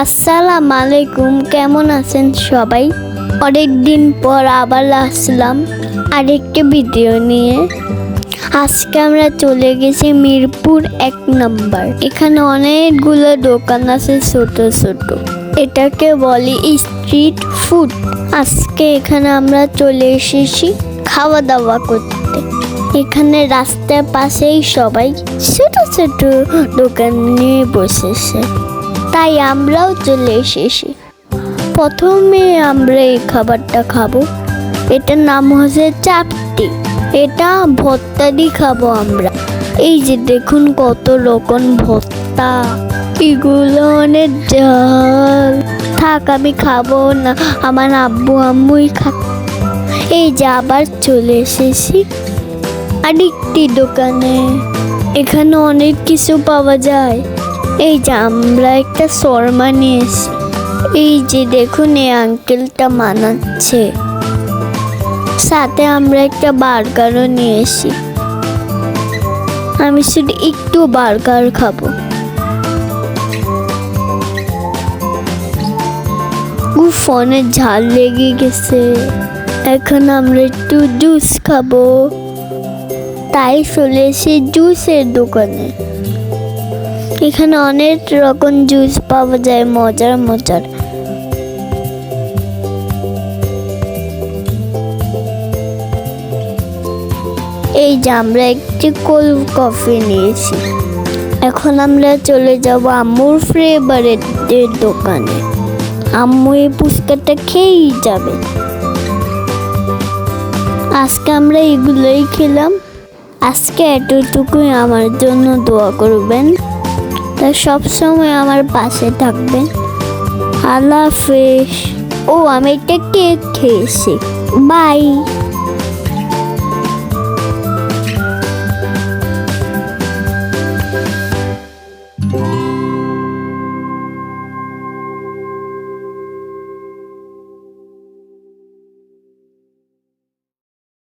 আসসালামু আলাইকুম, কেমন আছেন সবাই? অনেকদিন পর আবার আসলাম আরেকটি ভিডিও নিয়ে। আজকে আমরা চলে গেছি মিরপুর 1 নম্বর। এখানে অনেকগুলো দোকান আছে ছোট ছোট, এটাকে বলি স্ট্রিট ফুড। আজকে এখানে আমরা চলে এসেছি খাওয়া দাওয়া করতে। এখানে রাস্তার পাশেই সবাই ছোট ছোট দোকান নিয়ে বসেছে, তাই আমরাও চলে এসেছি। প্রথমে আমরা এই খাবারটা খাবো, এটার নাম হচ্ছে চাপটি। এটা ভর্তা দিয়ে খাবো আমরা। এই যে দেখুন কত রকম ভর্তা, এগুলো অনেক ঝাল। থাক, আমি খাবো না, আমার আব্বু আম্মুই খাক। এই যে আবার চলে এসেছি আরেকটি দোকানে। এখানে অনেক কিছু পাওয়া যায়। এই যে আমরা একটা শর্মা নিয়েছি। এই যে দেখুন এই আঙ্কেলটা বানাচ্ছে। সাথে আমরা একটা বার্গারও নিয়েছি। আমি শুধু একটু বার্গার খাবো। ফোনের ঝাল লেগে গেছে। এখন আমরা একটু জুস খাবো, তাই চলে এসে জুসের দোকানে। এখানে অনেক রকম জুস পাওয়া যায়, মজার মজার। এই যে আমরা একটি কোল্ড কফি নিয়েছি। এখন আমরা চলে যাব আম্মুর ফেভারিটের দোকানে। আম্মু এই ফুচকাটা খেয়েই যাবে। আজকে আমরা এগুলোই খেলাম। আজকে এতটুকুই, আমার জন্য দোয়া করবেন, তা সবসময় আমার পাশে থাকবেন। আল্লাহ হাফেজ। ও, আমি একটা কেক খেয়েছি। বাই।